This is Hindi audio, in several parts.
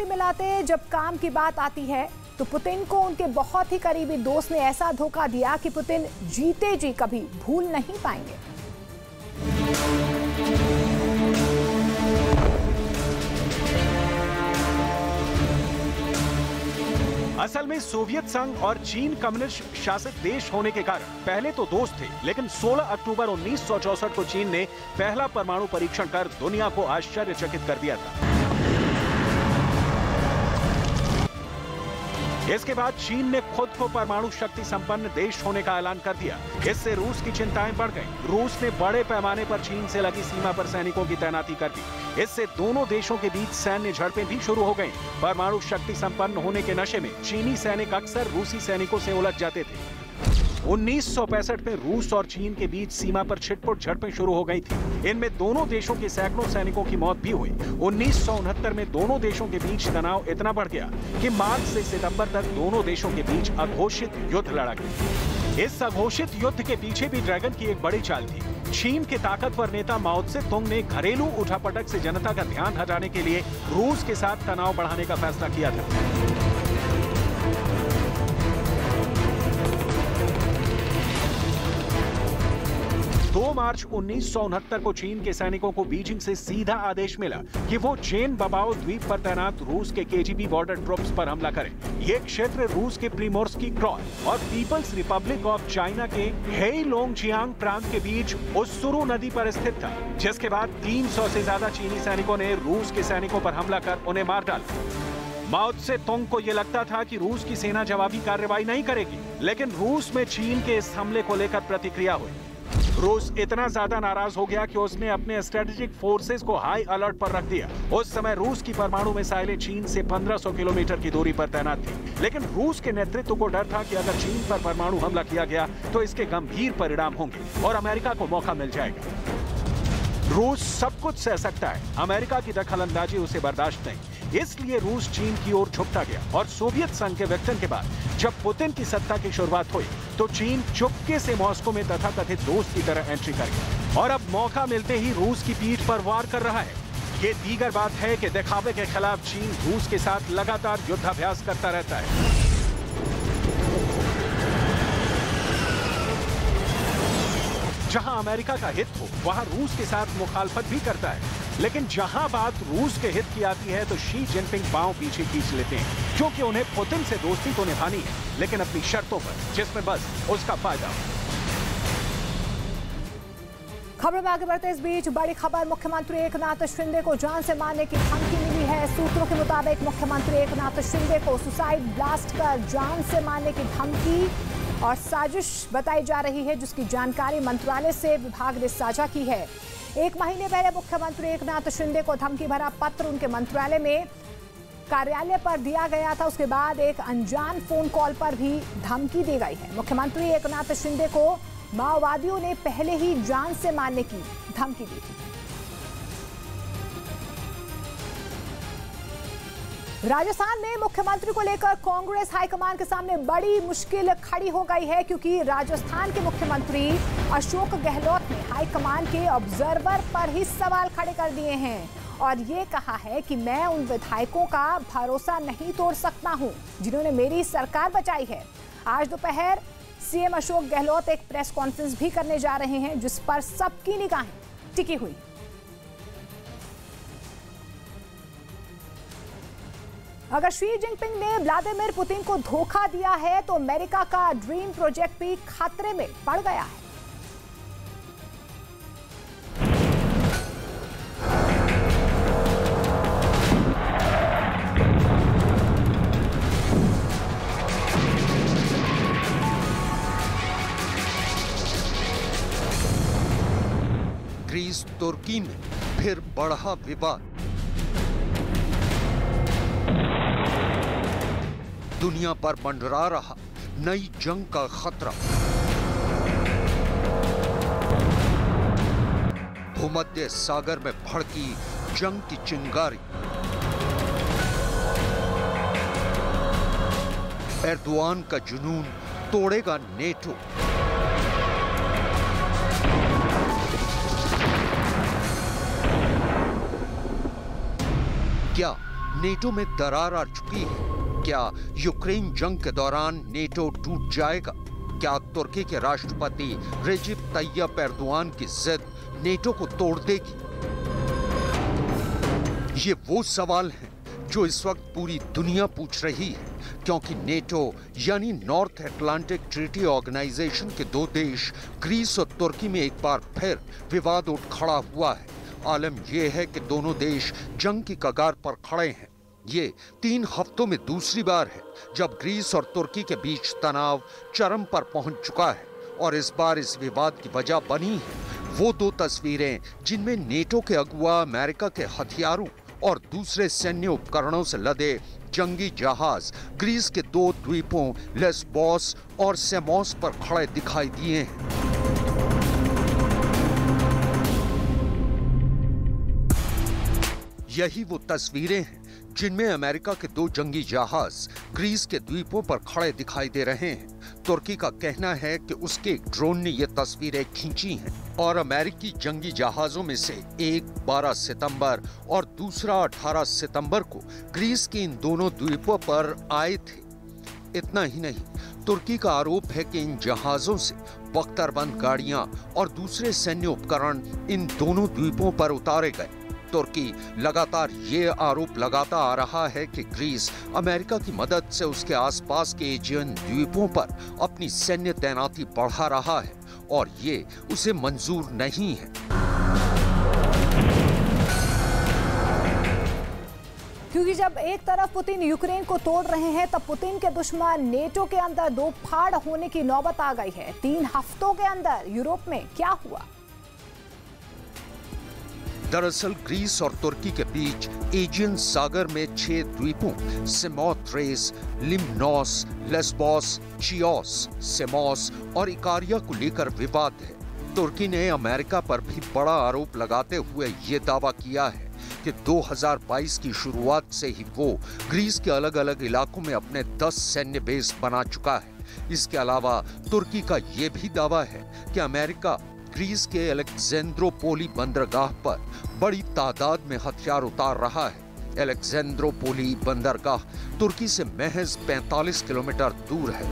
मिलाते मिलाते जब काम की बात आती है तो पुतिन को उनके बहुत ही करीबी दोस्त ने ऐसा धोखा दिया कि पुतिन जीते जी कभी भूल नहीं पाएंगे। असल में सोवियत संघ और चीन कम्युनिस्ट शासित देश होने के कारण पहले तो दोस्त थे, लेकिन 16 अक्टूबर 1964 को चीन ने पहला परमाणु परीक्षण कर दुनिया को आश्चर्यचकित कर दिया था। इसके बाद चीन ने खुद को परमाणु शक्ति संपन्न देश होने का ऐलान कर दिया। इससे रूस की चिंताएं बढ़ गईं। रूस ने बड़े पैमाने पर चीन से लगी सीमा पर सैनिकों की तैनाती कर दी। इससे दोनों देशों के बीच सैन्य झड़पें भी शुरू हो गईं। परमाणु शक्ति संपन्न होने के नशे में चीनी सैनिक अक्सर रूसी सैनिकों से उलझ जाते थे। 1965 में रूस और चीन के बीच सीमा पर छिटपुट झड़पें शुरू हो गई थी। इनमें दोनों देशों के सैकड़ों सैनिकों की मौत भी हुई। 1969 में दोनों देशों के बीच तनाव इतना बढ़ गया कि मार्च से सितंबर तक दोनों देशों के बीच अघोषित युद्ध लड़ा गया। इस अघोषित युद्ध के पीछे भी ड्रैगन की एक बड़ी चाल थी। चीन के ताकतवर नेता माओ त्से-तुंग ने घरेलू उठापटक से जनता का ध्यान हटाने के लिए रूस के साथ तनाव बढ़ाने का फैसला किया था। 2 मार्च 1969 को चीन के सैनिकों को बीजिंग से सीधा आदेश मिला कि वो चेन बबाओ द्वीप पर तैनात रूस के केजीबी बॉर्डर ट्रुप्स पर हमला करें। ये क्षेत्र रूस के प्रिमोर्स्की क्रॉय और पीपल्स रिपब्लिक ऑफ चाइना के हेइलोंगजियांग प्रांत के बीच उस्सुरू नदी पर स्थित था, जिसके बाद 300 से ज्यादा चीनी सैनिकों ने रूस के सैनिकों पर हमला कर उन्हें मार डाला। माओ त्से-तुंग को यह लगता था कि रूस की सेना जवाबी कार्रवाई नहीं करेगी, लेकिन रूस में चीन के इस हमले को लेकर प्रतिक्रिया हुई। रूस इतना ज्यादा नाराज हो गया कि उसने अपने स्ट्रेटेजिक फोर्सेस को हाई अलर्ट पर रख दिया। उस समय रूस की परमाणु मिसाइलें चीन से 1500 किलोमीटर की दूरी पर तैनात थी, लेकिन रूस के नेतृत्व को डर था कि अगर चीन पर परमाणु हमला किया गया तो इसके गंभीर परिणाम होंगे और अमेरिका को मौका मिल जाएगा। रूस सब कुछ सह सकता है, अमेरिका की दखलंदाजी उसे बर्दाश्त नहीं। इसलिए रूस चीन की ओर झुकता गया और सोवियत संघ के विघटन के बाद जब पुतिन की सत्ता की शुरुआत हुई तो चीन चुपके से मॉस्को में तथाकथित दोस्त की तरह एंट्री कर गया और अब मौका मिलते ही रूस की पीठ पर वार कर रहा है। ये दीगर बात है कि दिखावे के खिलाफ चीन रूस के साथ लगातार युद्धाभ्यास करता रहता है। जहां अमेरिका का हित हो वहां रूस के साथ मुखालफत भी करता है, लेकिन जहां बात रूस के हित की आती है तो शी जिनपिंग पांव पीछे खींच लेते हैं, क्योंकि उन्हें पुतिन से दोस्ती तो निभानी है, लेकिन अपनी शर्तों पर, जिसमें बस उसका फायदा हो। खबर में आगे बढ़ते इस बीच बड़ी खबर, मुख्यमंत्री एकनाथ शिंदे को जान से मारने की धमकी मिली है। सूत्रों के मुताबिक मुख्यमंत्री एकनाथ शिंदे को सुसाइड ब्लास्ट कर जान से मारने की धमकी और साजिश बताई जा रही है, जिसकी जानकारी मंत्रालय से विभाग ने साझा की है। 1 महीने पहले मुख्यमंत्री एकनाथ शिंदे को धमकी भरा पत्र उनके मंत्रालय में कार्यालय पर दिया गया था। उसके बाद एक अनजान फोन कॉल पर भी धमकी दी गई है। मुख्यमंत्री एकनाथ शिंदे को माओवादियों ने पहले ही जान से मारने की धमकी दी थी। राजस्थान में मुख्यमंत्री को लेकर कांग्रेस हाईकमान के सामने बड़ी मुश्किल खड़ी हो गई है, क्योंकि राजस्थान के मुख्यमंत्री अशोक गहलोत ने हाईकमान के ऑब्जर्वर पर ही सवाल खड़े कर दिए हैं और ये कहा है कि मैं उन विधायकों का भरोसा नहीं तोड़ सकता हूं जिन्होंने मेरी सरकार बचाई है। आज दोपहर सीएम अशोक गहलोत एक प्रेस कॉन्फ्रेंस भी करने जा रहे हैं, जिस पर सबकी निगाहें टिकी हुई। अगर शी जिनपिंग ने व्लादिमीर पुतिन को धोखा दिया है तो अमेरिका का ड्रीम प्रोजेक्ट भी खतरे में पड़ गया है। ग्रीस तुर्की में फिर बढ़ा विवाद। दुनिया पर मंडरा रहा नई जंग का खतरा। भूमध्य सागर में भड़की जंग की चिंगारी। एर्दोआन का जुनून तोड़ेगा नेटो। क्या नेटो में दरार आ चुकी है। क्या यूक्रेन जंग के दौरान नेटो टूट जाएगा? क्या तुर्की के राष्ट्रपति रेजिप तैयप एर्दोआन की जिद नेटो को तोड़ देगी? ये वो सवाल हैं जो इस वक्त पूरी दुनिया पूछ रही है, क्योंकि नेटो यानी नॉर्थ अटलांटिक ट्रीटी ऑर्गेनाइजेशन के दो देश ग्रीस और तुर्की में एक बार फिर विवाद उठ खड़ा हुआ है। आलम यह है कि दोनों देश जंग की कगार पर खड़े हैं। ये 3 हफ्तों में दूसरी बार है जब ग्रीस और तुर्की के बीच तनाव चरम पर पहुंच चुका है, और इस बार इस विवाद की वजह बनी है वो 2 तस्वीरें जिनमें नेटो के अगुआ अमेरिका के हथियारों और दूसरे सैन्य उपकरणों से लदे जंगी जहाज ग्रीस के 2 द्वीपों लेस्बोस और सेमोस पर खड़े दिखाई दिए हैं। यही वो तस्वीरें हैं जिनमें अमेरिका के 2 जंगी जहाज ग्रीस के द्वीपों पर खड़े दिखाई दे रहे हैं। तुर्की का कहना है कि उसके एक ड्रोन ने ये तस्वीरें खींची हैं और अमेरिकी जंगी जहाजों में से एक 12 सितंबर और दूसरा 18 सितंबर को ग्रीस के इन दोनों द्वीपों पर आए थे। इतना ही नहीं, तुर्की का आरोप है कि इन जहाजों से बख्तरबंद गाड़ियां और दूसरे सैन्य उपकरण इन दोनों द्वीपों पर उतारे गए। तुर्की लगातार ये आरोप लगाता आ रहा है कि ग्रीस अमेरिका की मदद से उसके आसपास के एजियन द्वीपों पर अपनी सैन्य तैनाती बढ़ा रहा है और ये उसे मंजूर नहीं है। क्योंकि जब एक तरफ पुतिन यूक्रेन को तोड़ रहे हैं, तब पुतिन के दुश्मन नेटो के अंदर 2 फाड़ होने की नौबत आ गई है। 3 हफ्तों के अंदर यूरोप में क्या हुआ? दरअसल ग्रीस और तुर्की के बीच एजियन सागर में 6 द्वीपों सेमोथ्रेस, लिमनोस, लेस्बोस, चियोस, सेमोस और इकारिया को लेकर विवाद है। तुर्की ने अमेरिका पर भी बड़ा आरोप लगाते हुए ये दावा किया है कि 2022 की शुरुआत से ही वो ग्रीस के अलग अलग इलाकों में अपने 10 सैन्य बेस बना चुका है। इसके अलावा तुर्की का ये भी दावा है कि अमेरिका ग्रीस के अलेक्जेंद्रोपोली बंदरगाह पर बड़ी तादाद में हथियार उतार रहा है। अलेक्जेंद्रोपोली बंदरगाह तुर्की से महज 45 किलोमीटर दूर है।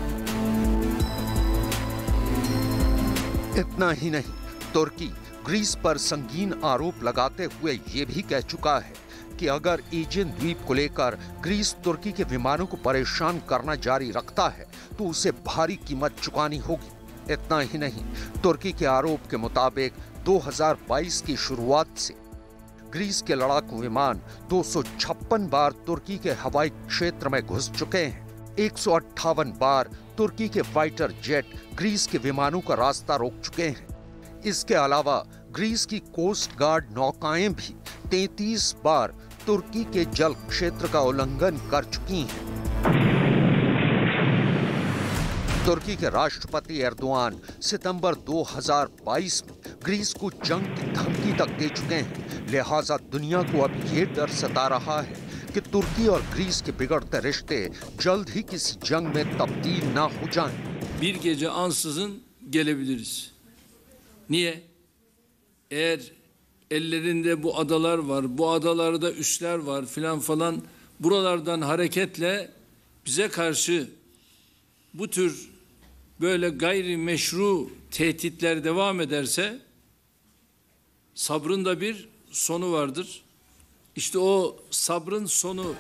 इतना ही नहीं, तुर्की ग्रीस पर संगीन आरोप लगाते हुए ये भी कह चुका है कि अगर एजियन द्वीप को लेकर ग्रीस तुर्की के विमानों को परेशान करना जारी रखता है तो उसे भारी कीमत चुकानी होगी। इतना ही नहीं, तुर्की के आरोप के मुताबिक 2022 की शुरुआत से ग्रीस के लड़ाकू विमान 256 बार तुर्की के हवाई क्षेत्र में घुस चुके हैं। 158 बार तुर्की के फाइटर जेट ग्रीस के विमानों का रास्ता रोक चुके हैं। इसके अलावा ग्रीस की कोस्ट गार्ड नौकाएं भी 33 बार तुर्की के जल क्षेत्र का उल्लंघन कर चुकी हैं। तुर्की के राष्ट्रपति एर्दोआन सितंबर 2022 में ग्रीस को जंग की धमकी तक दे चुके हैं। लिहाजा दुनिया को अब ये डर सता रहा है कि तुर्की और ग्रीस के बिगड़ते रिश्ते जल्द ही किसी जंग में तब्दील ना हो जाएं। Bir gece ansızın gelebiliriz. Niye? Eğer ellerinde bu adalar var, bu adalarda üsler var filan falan, buralardan hareketle bize karşı bu tür böyle gayrimeşru tehditler devam ederse sabrın da bir sonu vardır. İşte o sabrın sonu.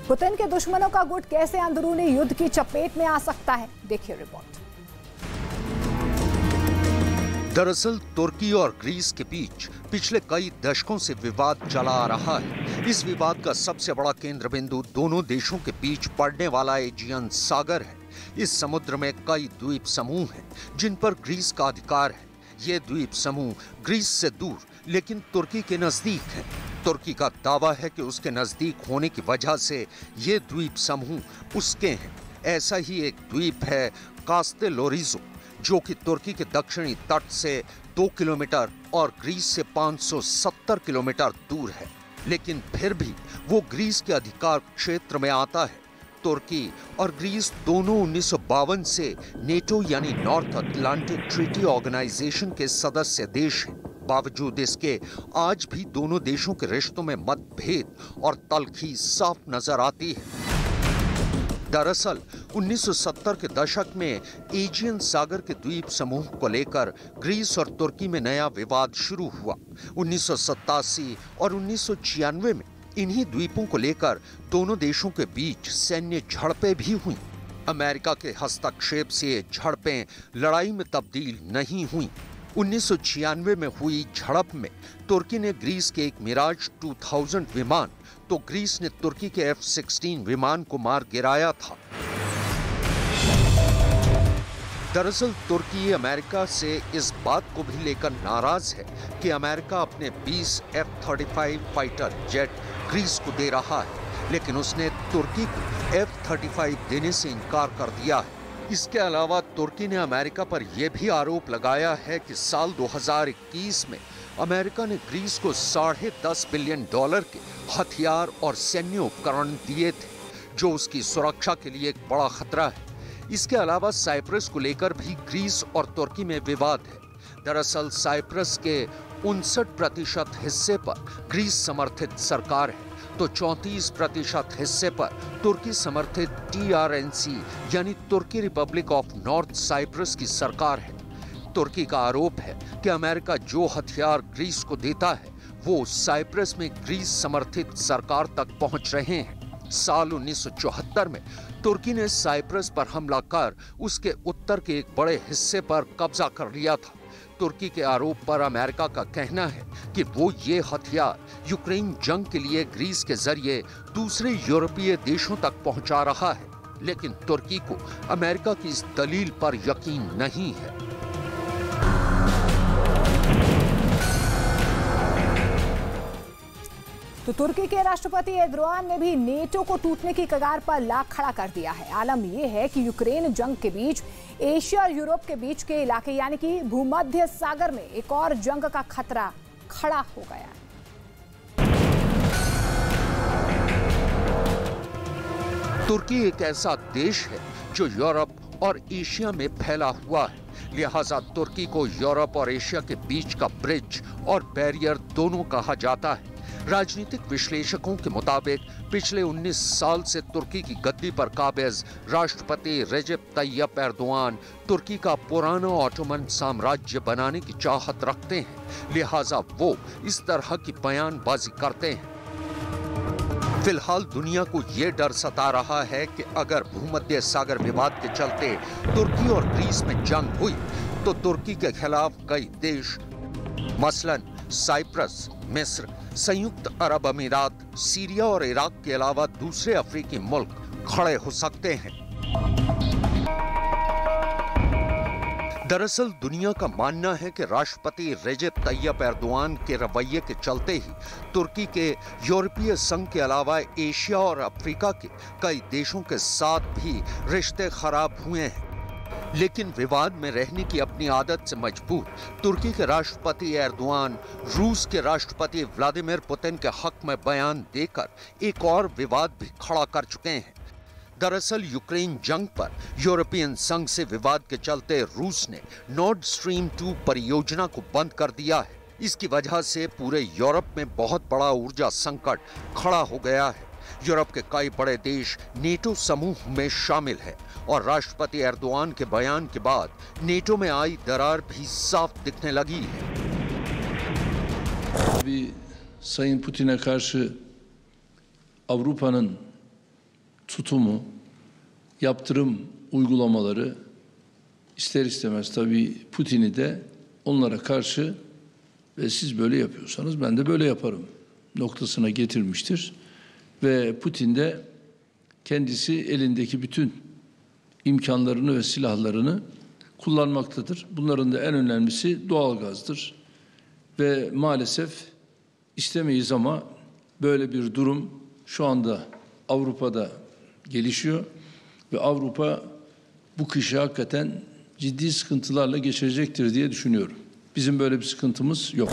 Putin के दुश्मनों का गुट कैसे अंदरूनी युद्ध की चपेट में आ सकता है, देखिए रिपोर्ट। दरअसल तुर्की और ग्रीस के बीच पिछले कई दशकों से विवाद चला आ रहा है। इस विवाद का सबसे बड़ा केंद्र बिंदु दोनों देशों के बीच पड़ने वाला एजियन सागर है। इस समुद्र में कई द्वीप समूह हैं जिन पर ग्रीस का अधिकार है। ये द्वीप समूह ग्रीस से दूर लेकिन तुर्की के नजदीक हैं। तुर्की का दावा है कि उसके नजदीक होने की वजह से ये द्वीप समूह उसके हैं। ऐसा ही एक द्वीप है कास्तेलोरिजो, जो कि तुर्की के दक्षिणी तट से 2 किलोमीटर और ग्रीस से 570 किलोमीटर दूर है, लेकिन फिर भी वो ग्रीस के अधिकार क्षेत्र में आता है। तुर्की और ग्रीस दोनों 1952 से नेटो यानी नॉर्थ अटलांटिक ट्रीटी ऑर्गेनाइजेशन के सदस्य देश हैं। बावजूद इसके आज भी दोनों देशों के रिश्तों में मतभेद और तल्खी साफ नजर आती है। दरअसल 1970 के दशक में एजियन सागर के द्वीप समूह को लेकर ग्रीस और तुर्की में नया विवाद शुरू हुआ। 1987 और 1996 में इन्हीं द्वीपों को लेकर दोनों देशों के बीच सैन्य झड़पें भी हुईं। अमेरिका के हस्तक्षेप से ये झड़पें लड़ाई में तब्दील नहीं हुईं। 1996 में हुई झड़प में तुर्की ने ग्रीस के एक मिराज 2000 विमान तो ग्रीस ने तुर्की के F-16 विमान को मार गिराया था। दरअसल तुर्की अमेरिका से इस बात को भी लेकर नाराज है कि अमेरिका अपने 20 F-35 फाइटर जेट ग्रीस को दे रहा है, लेकिन उसने तुर्की को F-35 देने से इनकार कर दिया है। इसके अलावा तुर्की ने अमेरिका पर यह भी आरोप लगाया है कि साल 2021 में अमेरिका ने ग्रीस को $10.5 बिलियन के हथियार और सैन्य उपकरण दिए थे, जो उसकी सुरक्षा के लिए एक बड़ा खतरा है। इसके अलावा साइप्रस को लेकर भी ग्रीस और तुर्की में विवाद है। दरअसल साइप्रस के 59% हिस्से पर ग्रीस समर्थित सरकार है, तो 34% हिस्से पर तुर्की समर्थित TRNC यानी तुर्की रिपब्लिक ऑफ नॉर्थ साइप्रस की सरकार है। तुर्की का आरोप है कि अमेरिका जो हथियार ग्रीस को देता है वो साइप्रस में ग्रीस समर्थित सरकार तक पहुंच रहे हैं। साल 1974 में तुर्की ने साइप्रस पर हमला कर उसके उत्तर के एक बड़े हिस्से पर कब्जा कर लिया था। तुर्की के आरोप पर अमेरिका का कहना है कि वो ये हथियार यूक्रेन जंग के लिए ग्रीस के जरिए दूसरे यूरोपीय देशों तक पहुंचा रहा है, लेकिन तुर्की को अमेरिका की इस दलील पर यकीन नहीं है। तो तुर्की के राष्ट्रपति एर्दोआन ने भी नेटो को टूटने की कगार पर ला खड़ा कर दिया है। आलम यह है कि यूक्रेन जंग के बीच एशिया और यूरोप के बीच के इलाके यानी कि भूमध्य सागर में एक और जंग का खतरा खड़ा हो गया है। तुर्की एक ऐसा देश है जो यूरोप और एशिया में फैला हुआ है, लिहाजा तुर्की को यूरोप और एशिया के बीच का ब्रिज और बैरियर दोनों कहा जाता है। राजनीतिक विश्लेषकों के मुताबिक पिछले 19 साल से तुर्की की गद्दी पर काबिज राष्ट्रपति रेजेप तैयप एर्दोआन तुर्की का पुराना ऑटोमन साम्राज्य बनाने की चाहत रखते हैं, लिहाजा वो इस तरह की बयानबाजी करते हैं। फिलहाल दुनिया को ये डर सता रहा है कि अगर भूमध्य सागर विवाद के चलते तुर्की और ग्रीस में जंग हुई तो तुर्की के खिलाफ कई देश मसलन साइप्रस, मिस्र, संयुक्त अरब अमीरात, सीरिया और इराक के अलावा दूसरे अफ्रीकी मुल्क खड़े हो सकते हैं। दरअसल दुनिया का मानना है कि राष्ट्रपति रेजेप तैयप एर्दोआन के रवैये के चलते ही तुर्की के यूरोपीय संघ के अलावा एशिया और अफ्रीका के कई देशों के साथ भी रिश्ते खराब हुए हैं। लेकिन विवाद में रहने की अपनी आदत से मजबूर तुर्की के राष्ट्रपति एर्दोआन रूस के राष्ट्रपति व्लादिमीर पुतिन के हक में बयान देकर एक और विवाद भी खड़ा कर चुके हैं। दरअसल यूक्रेन जंग पर यूरोपियन संघ से विवाद के चलते रूस ने नॉर्ड स्ट्रीम 2 परियोजना को बंद कर दिया है। इसकी वजह से पूरे यूरोप में बहुत बड़ा ऊर्जा संकट खड़ा हो गया है। यूरोप के कई बड़े देश नेटो समूह में शामिल है और राष्ट्रपति एर्दोआन के बयान के बाद नेटो में आई दरार भी साफ दिखने लगी है। Tabii Sayın Putin'e karşı Avrupa'nın tutumu, yaptırım uygulamaları ister istemez tabii Putin'i de onlara karşı ve siz böyle yapıyorsanız ben de böyle yaparım noktasına getirmiştir. Ve Putin de kendisi elindeki bütün imkanlarını ve silahlarını kullanmaktadır. Bunların da en önemlisi doğalgazdır. Ve maalesef istemeyiz ama böyle bir durum şu anda Avrupa'da gelişiyor. Ve Avrupa bu kışı hakikaten ciddi sıkıntılarla geçirecektir diye düşünüyorum. Bizim böyle bir sıkıntımız yok.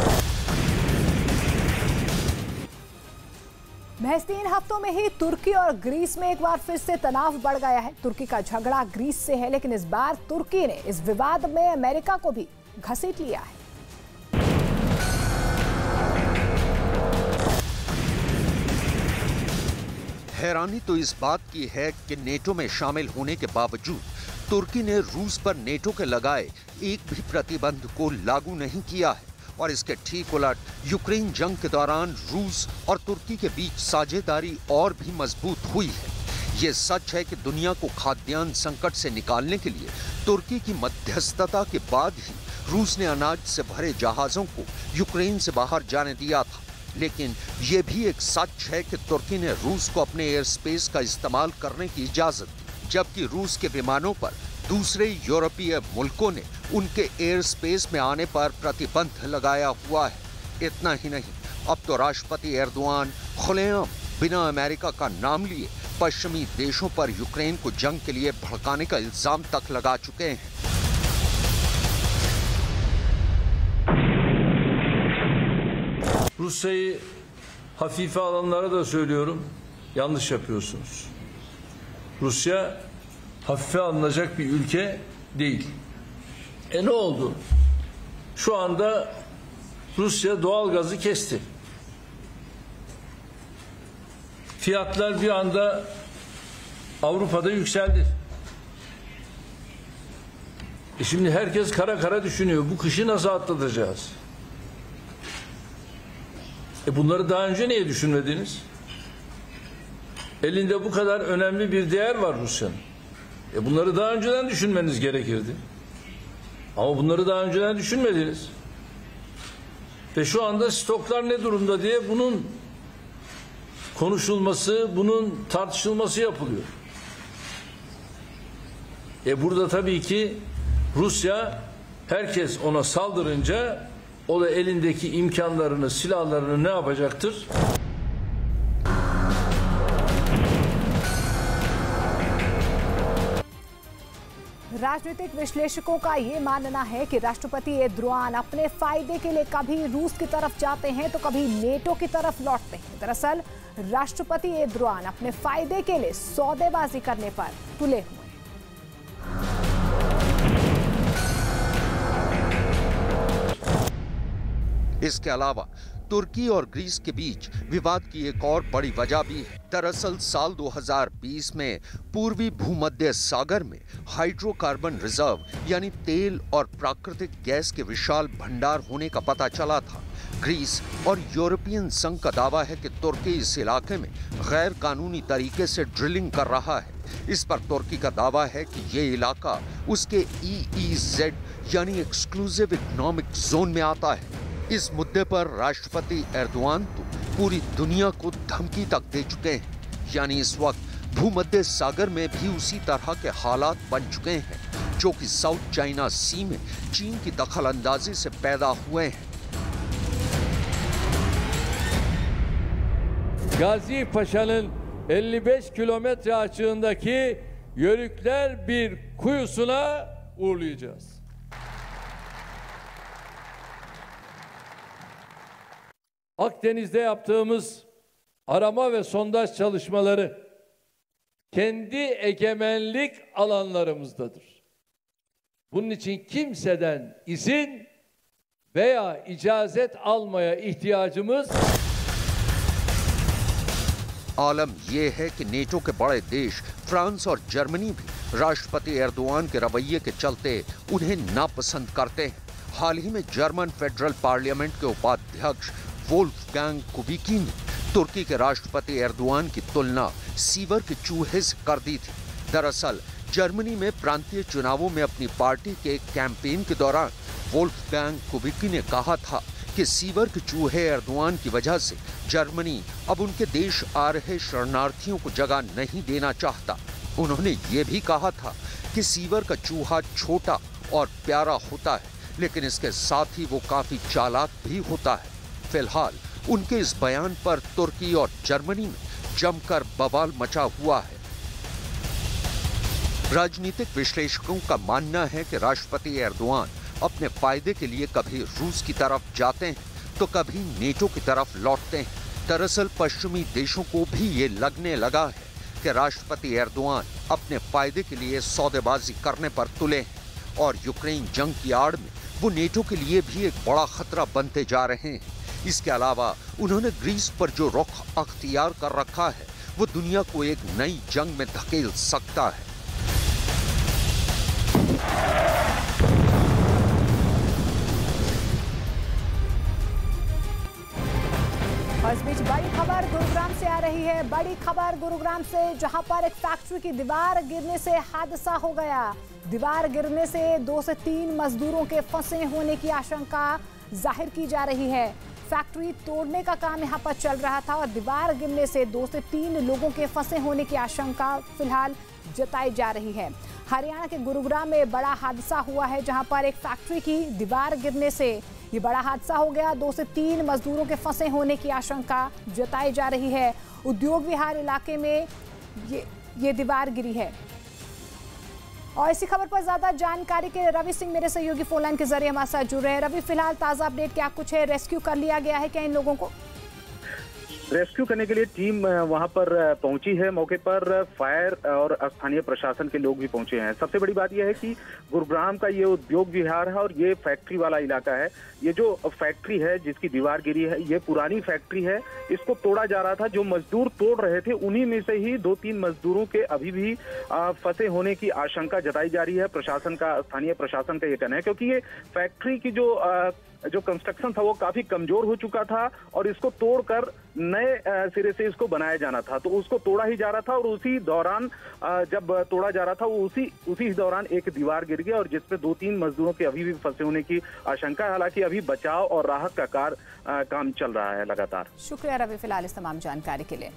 महज 3 हफ्तों में ही तुर्की और ग्रीस में एक बार फिर से तनाव बढ़ गया है। तुर्की का झगड़ा ग्रीस से है, लेकिन इस बार तुर्की ने इस विवाद में अमेरिका को भी घसीट लिया है। हैरानी तो इस बात की है कि नेटो में शामिल होने के बावजूद तुर्की ने रूस पर नेटो के लगाए एक भी प्रतिबंध को लागू नहीं किया है और इसके ठीक उलट यूक्रेन जंग के दौरान रूस और तुर्की के बीच साझेदारी और भी मजबूत हुई है। ये सच है कि दुनिया को खाद्यान्न संकट से निकालने के लिए तुर्की की मध्यस्थता के बाद ही रूस ने अनाज से भरे जहाजों को यूक्रेन से बाहर जाने दिया था। लेकिन ये भी एक सच है कि तुर्की ने रूस को अपने एयर स्पेस का इस्तेमाल करने की इजाजत दी, जबकि रूस के विमानों पर दूसरे यूरोपीय मुल्कों ने उनके एयर स्पेस में आने पर प्रतिबंध लगाया हुआ है। इतना ही नहीं, अब तो राष्ट्रपति एर्दोआन खुलेआम बिना अमेरिका का नाम लिए पश्चिमी देशों पर यूक्रेन को जंग के लिए भड़काने का इल्जाम तक लगा चुके हैं। Rusya'yı hafife alanlara da söylüyorum. Yanlış yapıyorsunuz. Rusya hafife alınacak bir ülke değil. Ne oldu? Şu anda Rusya doğal gazı kesti. Fiyatlar bir anda Avrupa'da yükseldi. Şimdi herkes kara kara düşünüyor. Bu kışı nasıl atlatacağız? Bunları daha önce niye düşünmediniz? Elinde bu kadar önemli bir değer var Rusya'nın. Bunları daha önceden düşünmeniz gerekirdi. Ama bunları daha önceden düşünmediniz. Ve şu anda stoklar ne durumda diye bunun konuşulması, bunun tartışılması yapılıyor. Burada tabii ki Rusya herkes ona saldırınca o da elindeki imkanlarını, silahlarını ne yapacaktır? राजनीतिक विश्लेषकों का ये मानना है कि राष्ट्रपति एर्दोआन अपने फायदे के लिए कभी रूस की तरफ जाते हैं तो कभी नेटो की तरफ लौटते हैं। दरअसल राष्ट्रपति एर्दोआन अपने फायदे के लिए सौदेबाजी करने पर तुले हुए हैं। इसके अलावा तुर्की और ग्रीस के बीच विवाद की एक और बड़ी वजह भी है। दरअसल साल 2020 में पूर्वी भूमध्य सागर में हाइड्रोकार्बन रिजर्व यानी तेल और प्राकृतिक गैस के विशाल भंडार होने का पता चला था। ग्रीस और यूरोपियन संघ का दावा है कि तुर्की इस इलाके में गैर कानूनी तरीके से ड्रिलिंग कर रहा है। इस पर तुर्की का दावा है कि ये इलाका उसके EEZ यानी एक्सक्लूसिव इकोनॉमिक जोन में आता है। इस मुद्दे पर राष्ट्रपति एर्दोआन तो पूरी दुनिया को धमकी तक दे चुके हैं। यानी इस वक्त भूमध्य सागर में भी उसी तरह के हालात बन चुके हैं जो कि साउथ चाइना सी में चीन की दखलंदाजी से पैदा हुए हैं। Gazi Paşa'nın 55 kilometre açığındaki Yörükler bir kuyusuna uğurlayacağız. Akdeniz'de yaptığımız arama ve sondaj çalışmaları kendi egemenlik alanlarımızdadır. Bunun için kimseden izin veya icazet almaya ihtiyacımız आलम यह है कि नेटो के बड़े देश फ्रांस और जर्मनी भी राष्ट्रपति एर्दोआन के रवैये के चलते उन्हें नापसंद करते हैं। हाल ही में जर्मन फेडरल पार्लियामेंट के उपाध्यक्ष वोल्फगैंग कुबिकी ने तुर्की के राष्ट्रपति एर्दोआन की तुलना सीवर के चूहे से कर दी थी। दरअसल जर्मनी में प्रांतीय चुनावों में अपनी पार्टी के कैंपेन के दौरान वोल्फगैंग कुबिकी ने कहा था कि सीवर के चूहे एर्दोआन की वजह से जर्मनी अब उनके देश आ रहे शरणार्थियों को जगह नहीं देना चाहता। उन्होंने ये भी कहा था कि सीवर का चूहा छोटा और प्यारा होता है, लेकिन इसके साथ ही वो काफी चालाक भी होता है। फिलहाल उनके इस बयान पर तुर्की और जर्मनी में जमकर बवाल मचा हुआ है। राजनीतिक विश्लेषकों का मानना है कि राष्ट्रपति एर्दोआन अपने फायदे के लिए कभी रूस की तरफ जाते हैं तो कभी नेटो की तरफ लौटते हैं। दरअसल पश्चिमी देशों को भी ये लगने लगा है कि राष्ट्रपति एर्दोआन अपने फायदे के लिए सौदेबाजी करने पर तुले हैं और यूक्रेन जंग की आड़ में वो नेटो के लिए भी एक बड़ा खतरा बनते जा रहे हैं। इसके अलावा उन्होंने ग्रीस पर जो रुख अख्तियार कर रखा है वो दुनिया को एक नई जंग में धकेल सकता है। और इस बीच बड़ी खबर गुरुग्राम से आ रही है। बड़ी खबर गुरुग्राम से, जहां पर एक फैक्ट्री की दीवार गिरने से हादसा हो गया। दीवार गिरने से 2 से 3 मजदूरों के फंसे होने की आशंका जाहिर की जा रही है। फैक्ट्री तोड़ने का काम यहां पर चल रहा था और दीवार गिरने से 2 से 3 लोगों के फंसे होने की आशंका फिलहाल जताई जा रही है। हरियाणा के गुरुग्राम में बड़ा हादसा हुआ है, जहां पर एक फैक्ट्री की दीवार गिरने से ये बड़ा हादसा हो गया। 2 से 3 मजदूरों के फंसे होने की आशंका जताई जा रही है। उद्योग विहार इलाके में ये दीवार गिरी है। और इसी खबर पर ज्यादा जानकारी के लिए रवि सिंह मेरे सहयोगी फोन लाइन के जरिए हमारे साथ जुड़ रहे हैं। रवि, फिलहाल ताजा अपडेट क्या कुछ है? रेस्क्यू कर लिया गया है क्या इन लोगों को? रेस्क्यू करने के लिए टीम वहां पर पहुंची है। मौके पर फायर और स्थानीय प्रशासन के लोग भी पहुंचे हैं। सबसे बड़ी बात यह है कि गुरुग्राम का ये उद्योग विहार है और ये फैक्ट्री वाला इलाका है। ये जो फैक्ट्री है जिसकी दीवार गिरी है, ये पुरानी फैक्ट्री है। इसको तोड़ा जा रहा था। जो मजदूर तोड़ रहे थे उन्हीं में से ही 2-3 मजदूरों के अभी भी फंसे होने की आशंका जताई जा रही है। स्थानीय प्रशासन का ये कहना है, क्योंकि ये फैक्ट्री की जो कंस्ट्रक्शन था वो काफी कमजोर हो चुका था और इसको तोड़कर नए सिरे से इसको बनाया जाना था। तो उसको तोड़ा ही जा रहा था और उसी दौरान जब तोड़ा जा रहा था वो उसी दौरान एक दीवार गिर गया और जिसपे 2-3 मजदूरों के अभी भी फंसे होने की आशंका है। हालांकि अभी बचाव और राहत का काम चल रहा है लगातार। शुक्रिया रवि फिलहाल इस तमाम जानकारी के लिए।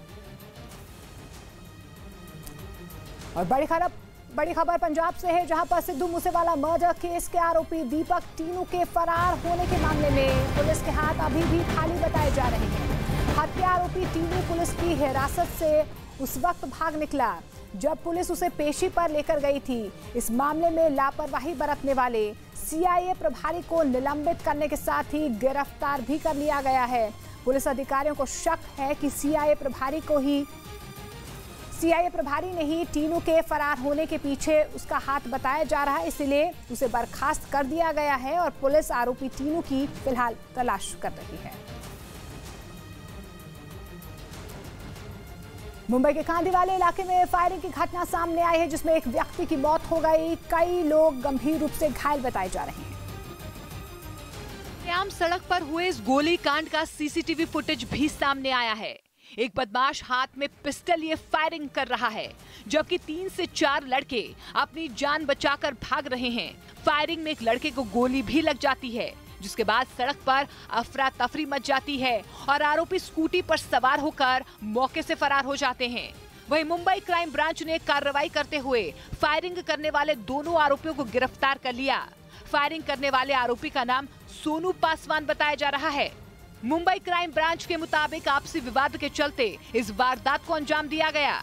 और बड़ी खबर पंजाब से है, जहां पर सिद्धू मूसेवाला मर्डर केस के आरोपी दीपक टीनू के फरार होने के मामले में पुलिस के हाथ अभी भी खाली बताए जा रहे हैं। हत्या आरोपी टीनू पुलिस की हिरासत से उस वक्त भाग निकला जब पुलिस उसे पेशी पर लेकर गई थी। इस मामले में लापरवाही बरतने वाले सीआईए प्रभारी को निलंबित करने के साथ ही गिरफ्तार भी कर लिया गया है। पुलिस अधिकारियों को शक है कि सीआईए प्रभारी ने ही टीनू के फरार होने के पीछे उसका हाथ बताया जा रहा है, इसलिए उसे बर्खास्त कर दिया गया है और पुलिस आरोपी टीनू की फिलहाल तलाश कर रही है। मुंबई के कांदीवाले इलाके में फायरिंग की घटना सामने आई है, जिसमें एक व्यक्ति की मौत हो गई। कई लोग गंभीर रूप से घायल बताए जा रहे हैं। आम सड़क पर हुए इस गोलीकांड का सीसीटीवी फुटेज भी सामने आया है। एक बदमाश हाथ में पिस्टल लिए फायरिंग कर रहा है, जबकि 3 से 4 लड़के अपनी जान बचाकर भाग रहे हैं। फायरिंग में एक लड़के को गोली भी लग जाती है, जिसके बाद सड़क पर अफरा तफरी मच जाती है और आरोपी स्कूटी पर सवार होकर मौके से फरार हो जाते हैं। वहीं मुंबई क्राइम ब्रांच ने कार्रवाई करते हुए फायरिंग करने वाले दोनों आरोपियों को गिरफ्तार कर लिया। फायरिंग करने वाले आरोपी का नाम सोनू पासवान बताया जा रहा है। मुंबई क्राइम ब्रांच के मुताबिक आपसी विवाद के चलते इस वारदात को अंजाम दिया गया।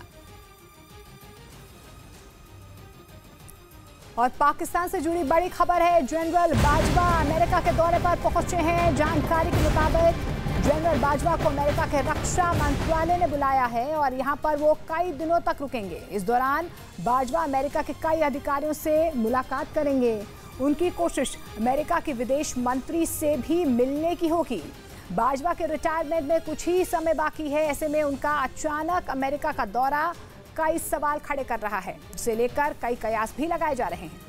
और पाकिस्तान से जुड़ी बड़ी खबर है। जनरल बाजवा अमेरिका के दौरे पर पहुंचे हैं। जानकारी के मुताबिक जनरल बाजवा को अमेरिका के रक्षा मंत्रालय ने बुलाया है और यहां पर वो कई दिनों तक रुकेंगे। इस दौरान बाजवा अमेरिका के कई अधिकारियों से मुलाकात करेंगे। उनकी कोशिश अमेरिका के विदेश मंत्री से भी मिलने की होगी। बाजवा के रिटायरमेंट में कुछ ही समय बाकी है, ऐसे में उनका अचानक अमेरिका का दौरा कई सवाल खड़े कर रहा है, जिसे लेकर कई कयास भी लगाए जा रहे हैं।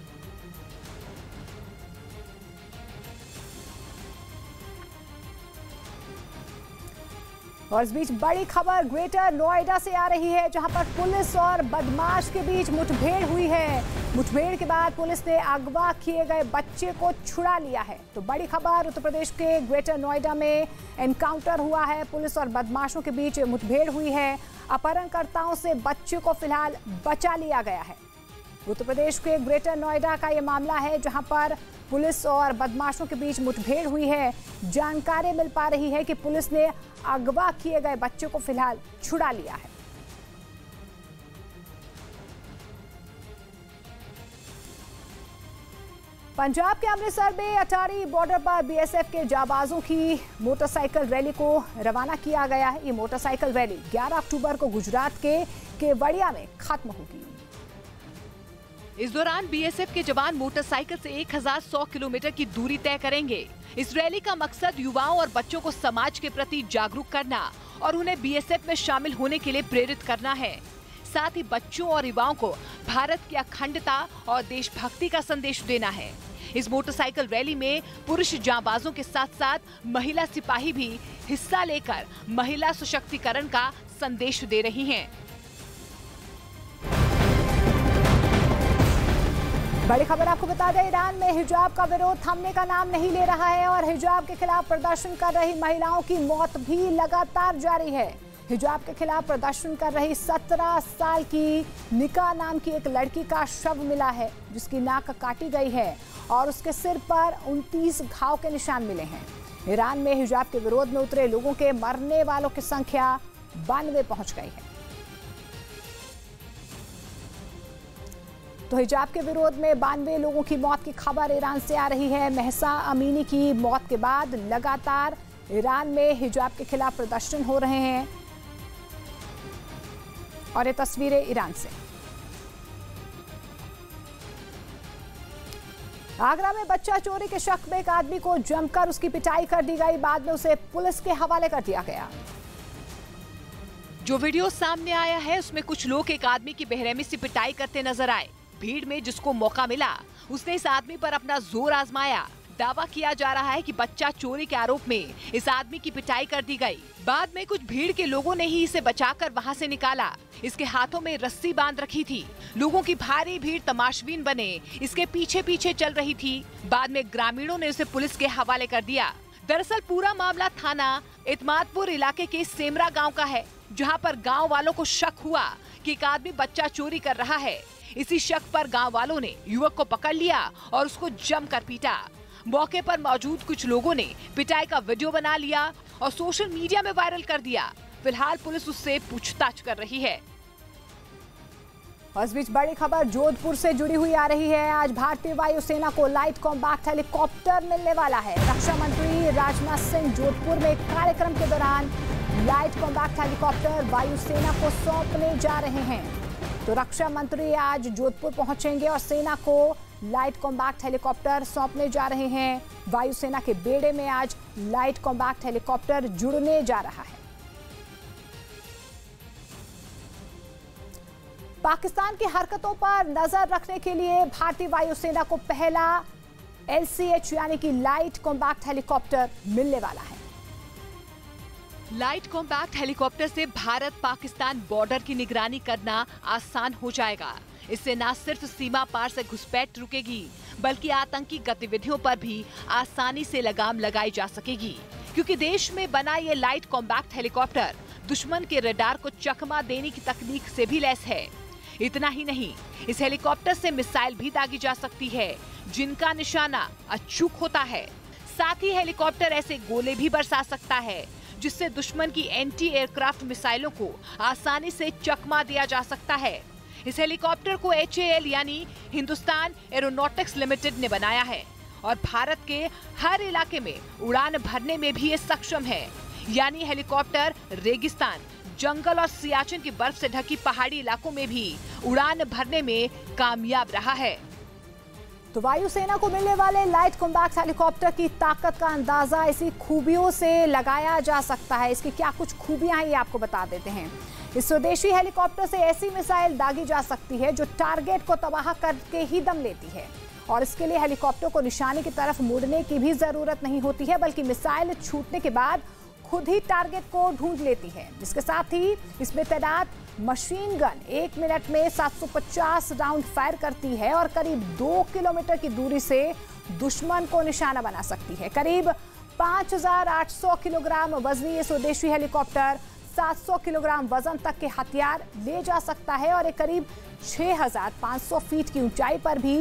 और इस बीच बड़ी खबर ग्रेटर नोएडा से आ रही है, जहां पर पुलिस और बदमाश के बीच मुठभेड़ हुई है। मुठभेड़ के बाद पुलिस ने अगवा किए गए बच्चे को छुड़ा लिया है। तो बड़ी खबर, उत्तर प्रदेश के ग्रेटर नोएडा में एनकाउंटर हुआ है। पुलिस और बदमाशों के बीच मुठभेड़ हुई है। अपहरणकर्ताओं से बच्चे को फिलहाल बचा लिया गया है। उत्तर प्रदेश के ग्रेटर नोएडा का ये मामला है, जहां पर पुलिस और बदमाशों के बीच मुठभेड़ हुई है। जानकारी मिल पा रही है कि पुलिस ने अगवा किए गए बच्चे को फिलहाल छुड़ा लिया है। पंजाब के अमृतसर में अटारी बॉर्डर पर बीएसएफ के जाबाजों की मोटरसाइकिल रैली को रवाना किया गया है। ये मोटरसाइकिल रैली 11 अक्टूबर को गुजरात के केवड़िया में खत्म होगी। इस दौरान बीएसएफ के जवान मोटरसाइकिल से 1100 किलोमीटर की दूरी तय करेंगे। इस रैली का मकसद युवाओं और बच्चों को समाज के प्रति जागरूक करना और उन्हें बीएसएफ में शामिल होने के लिए प्रेरित करना है। साथ ही बच्चों और युवाओं को भारत की अखंडता और देशभक्ति का संदेश देना है। इस मोटरसाइकिल रैली में पुरुष जांबाजों के साथ साथ महिला सिपाही भी हिस्सा लेकर महिला सशक्तिकरण का संदेश दे रही हैं। बड़ी खबर आपको बता दें, ईरान में हिजाब का विरोध थमने का नाम नहीं ले रहा है और हिजाब के खिलाफ प्रदर्शन कर रही महिलाओं की मौत भी लगातार जारी है। हिजाब के खिलाफ प्रदर्शन कर रही 17 साल की निका नाम की एक लड़की का शव मिला है, जिसकी नाक काटी गई है और उसके सिर पर 29 घाव के निशान मिले हैं। ईरान में हिजाब के विरोध में उतरे लोगों के मरने वालों की संख्या 92 पहुंच गई है। तो हिजाब के विरोध में 92 लोगों की मौत की खबर ईरान से आ रही है। महसा अमीनी की मौत के बाद लगातार ईरान में हिजाब के खिलाफ प्रदर्शन हो रहे हैं और ये तस्वीरें ईरान से। आगरा में बच्चा चोरी के शक में एक आदमी को जमकर उसकी पिटाई कर दी गई, बाद में उसे पुलिस के हवाले कर दिया गया। जो वीडियो सामने आया है उसमें कुछ लोग एक आदमी की बेरहमी से पिटाई करते नजर आए। भीड़ में जिसको मौका मिला उसने इस आदमी पर अपना जोर आजमाया। दावा किया जा रहा है कि बच्चा चोरी के आरोप में इस आदमी की पिटाई कर दी गई। बाद में कुछ भीड़ के लोगों ने ही इसे बचाकर वहां से निकाला। इसके हाथों में रस्सी बांध रखी थी। लोगों की भारी भीड़ तमाशबीन बने इसके पीछे पीछे चल रही थी। बाद में ग्रामीणों ने उसे पुलिस के हवाले कर दिया। दरअसल पूरा मामला थाना इतमादपुर इलाके के सेमरा गाँव का है, जहाँ पर गाँव वालों को शक हुआ कि एक आदमी बच्चा चोरी कर रहा है। इसी शक पर गांव वालों ने युवक को पकड़ लिया और उसको जमकर पीटा। मौके पर मौजूद कुछ लोगों ने पिटाई का वीडियो बना लिया और सोशल मीडिया में वायरल कर दिया। फिलहाल पुलिस उससे पूछताछ कर रही है। और इस बीच बड़ी खबर जोधपुर से जुड़ी हुई आ रही है। आज भारतीय वायुसेना को लाइट कॉम्बैक्ट हेलीकॉप्टर मिलने वाला है। रक्षा मंत्री राजनाथ सिंह जोधपुर में एक कार्यक्रम के दौरान लाइट कॉम्बैक्ट हेलीकॉप्टर वायुसेना को सौंपने जा रहे हैं। तो रक्षा मंत्री आज जोधपुर पहुंचेंगे और सेना को लाइट कॉम्बैक्ट हेलीकॉप्टर सौंपने जा रहे हैं। वायुसेना के बेड़े में आज लाइट कॉम्बैक्ट हेलीकॉप्टर जुड़ने जा रहा है। पाकिस्तान की हरकतों पर नजर रखने के लिए भारतीय वायुसेना को पहला LCH यानी कि लाइट कॉम्बैक्ट हेलीकॉप्टर मिलने वाला है। लाइट कॉम्बैक्ट हेलीकॉप्टर से भारत पाकिस्तान बॉर्डर की निगरानी करना आसान हो जाएगा। इससे न सिर्फ सीमा पार से घुसपैठ रुकेगी, बल्कि आतंकी गतिविधियों पर भी आसानी से लगाम लगाई जा सकेगी, क्योंकि देश में बना ये लाइट कॉम्बैक्ट हेलीकॉप्टर दुश्मन के रडार को चकमा देने की तकनीक से भी लैस है। इतना ही नहीं, इस हेलीकॉप्टर से मिसाइल भी दागी जा सकती है, जिनका निशाना अचूक होता है। साथ ही हेलीकॉप्टर ऐसे गोले भी बरसा सकता है जिससे दुश्मन की एंटी एयरक्राफ्ट मिसाइलों को आसानी से चकमा दिया जा सकता है। इस हेलीकॉप्टर को HAL यानी हिंदुस्तान एरोनॉटिक्स लिमिटेड ने बनाया है और भारत के हर इलाके में उड़ान भरने में भी ये सक्षम है। यानी हेलीकॉप्टर रेगिस्तान, जंगल और सियाचिन की बर्फ से ढकी पहाड़ी इलाकों में भी उड़ान भरने में कामयाब रहा है। तो वायुसेना को मिलने वाले लाइट कॉम्बैक्ट हेलीकॉप्टर की ताकत का अंदाजा इसी खूबियों से लगाया जा सकता है। इसकी क्या कुछ खूबियां हैं ये आपको बता देते हैं। इस स्वदेशी हेलीकॉप्टर से ऐसी मिसाइल दागी जा सकती है जो टारगेट को तबाह करके ही दम लेती है और इसके लिए हेलीकॉप्टर को निशाने की तरफ मुड़ने की भी जरूरत नहीं होती है, बल्कि मिसाइल छूटने के बाद खुद ही टारगेट को ढूंढ लेती है। इसके साथ ही इसमें तैनात मशीन गन 1 मिनट में 750 राउंड फायर करती है और करीब 2 किलोमीटर की दूरी से दुश्मन को निशाना बना सकती है। करीब 5800 किलोग्राम वजनी ये स्वदेशी हेलीकॉप्टर 700 किलोग्राम वजन तक के हथियार ले जा सकता है और ये करीब 6500 फीट की ऊंचाई पर भी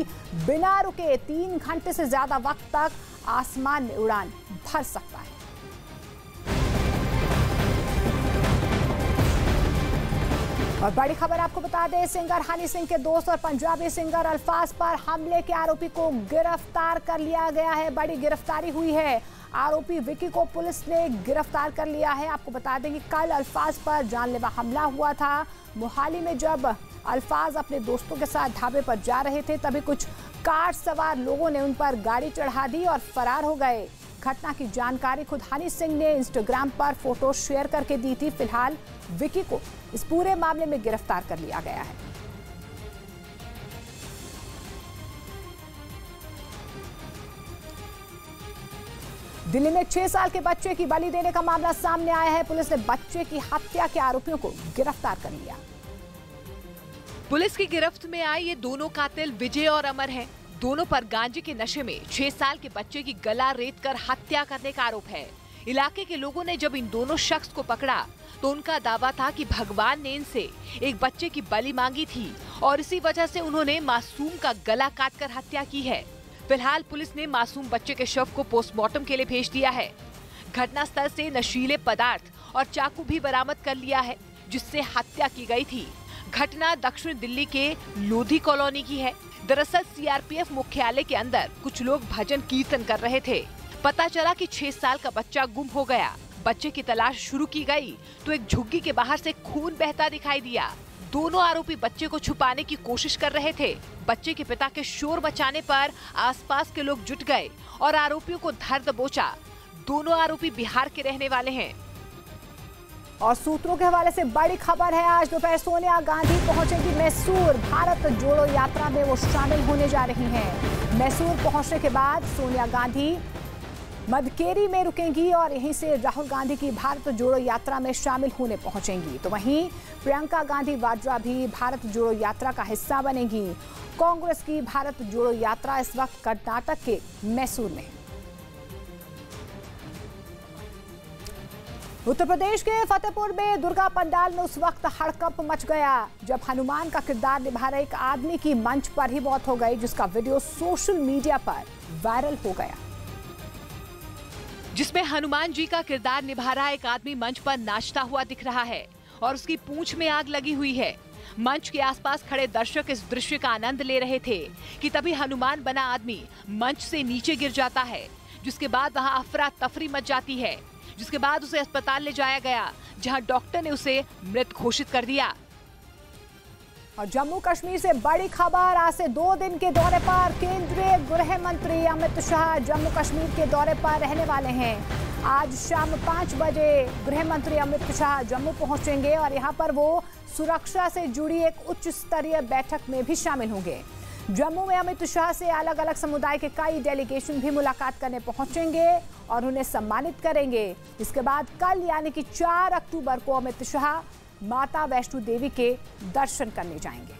बिना रुके 3 घंटे से ज्यादा वक्त तक आसमान में उड़ान भर सकता है। और बड़ी खबर आपको बता दें, सिंगर हनी सिंह के दोस्त और पंजाबी सिंगर अल्फाज पर हमले के आरोपी को गिरफ्तार कर लिया गया है। बड़ी गिरफ्तारी हुई है। आरोपी विकी को पुलिस ने गिरफ्तार कर लिया है। आपको बता दें कि कल अल्फाज पर जानलेवा हमला हुआ था। मोहाली में जब अल्फाज अपने दोस्तों के साथ ढाबे पर जा रहे थे, तभी कुछ कार सवार लोगों ने उन पर गाड़ी चढ़ा दी और फरार हो गए। घटना की जानकारी खुद हनी सिंह ने इंस्टाग्राम पर फोटो शेयर करके दी थी। फिलहाल विकी को इस पूरे मामले में गिरफ्तार कर लिया गया है। दिल्ली में 6 साल के बच्चे की बलि देने का मामला सामने आया है। पुलिस ने बच्चे की हत्या के आरोपियों को गिरफ्तार कर लिया। पुलिस की गिरफ्त में आए ये दोनों कातिल विजय और अमर हैं। दोनों पर गांजे के नशे में 6 साल के बच्चे की गला रेत कर हत्या करने का आरोप है। इलाके के लोगों ने जब इन दोनों शख्स को पकड़ा तो उनका दावा था कि भगवान ने इनसे एक बच्चे की बलि मांगी थी और इसी वजह से उन्होंने मासूम का गला काटकर हत्या की है। फिलहाल पुलिस ने मासूम बच्चे के शव को पोस्टमार्टम के लिए भेज दिया है। घटनास्थल से नशीले पदार्थ और चाकू भी बरामद कर लिया है जिससे हत्या की गई थी। घटना दक्षिण दिल्ली के लोधी कॉलोनी की है। दरअसल सीआरपीएफ मुख्यालय के अंदर कुछ लोग भजन कीर्तन कर रहे थे। पता चला कि 6 साल का बच्चा गुम हो गया। बच्चे की तलाश शुरू की गई तो एक झुग्गी के बाहर से खून बहता दिखाई दिया। दोनों आरोपी बच्चे को छुपाने की कोशिश कर रहे थे। बच्चे के पिता के शोर मचाने पर आसपास के लोग जुट गए और आरोपियों को धर दबोचा। दोनों आरोपी बिहार के रहने वाले हैं। और सूत्रों के हवाले से बड़ी खबर है, आज दोपहर सोनिया गांधी पहुंचेंगी मैसूर। भारत जोड़ो यात्रा में वो शामिल होने जा रही हैं। मैसूर पहुंचने के बाद सोनिया गांधी मदकेरी में रुकेंगी और यहीं से राहुल गांधी की भारत जोड़ो यात्रा में शामिल होने पहुंचेंगी। तो वहीं प्रियंका गांधी वाड्रा भी भारत जोड़ो यात्रा का हिस्सा बनेगी। कांग्रेस की भारत जोड़ो यात्रा इस वक्त कर्नाटक के मैसूर में है। उत्तर प्रदेश के फतेहपुर में दुर्गा पंडाल में उस वक्त हड़कंप मच गया जब हनुमान का किरदार निभा रहे एक आदमी की मंच पर ही मौत हो गई, जिसका वीडियो सोशल मीडिया पर वायरल हो गया। जिसमें हनुमान जी का किरदार निभा रहा एक आदमी मंच पर नाचता हुआ दिख रहा है और उसकी पूंछ में आग लगी हुई है। मंच के आसपास खड़े दर्शक इस दृश्य का आनंद ले रहे थे कि तभी हनुमान बना आदमी मंच से नीचे गिर जाता है, जिसके बाद वहां अफरा तफरी मच जाती है। जिसके बाद उसे अस्पताल ले जाया गया जहां डॉक्टर ने उसे मृत घोषित कर दिया। और जम्मू कश्मीर से बड़ी खबर, आज से 2 दिन के दौरे पर केंद्रीय गृह मंत्री अमित शाह जम्मू कश्मीर के दौरे पर रहने वाले हैं। आज शाम 5 बजे गृह मंत्री अमित शाह जम्मू पहुंचेंगे और यहां पर वो सुरक्षा से जुड़ी एक उच्च स्तरीय बैठक में भी शामिल होंगे। जम्मू में अमित शाह से अलग अलग समुदाय के कई डेलीगेशन भी मुलाकात करने पहुंचेंगे और उन्हें सम्मानित करेंगे। इसके बाद कल यानी कि 4 अक्टूबर को अमित शाह माता वैष्णो देवी के दर्शन करने जाएंगे।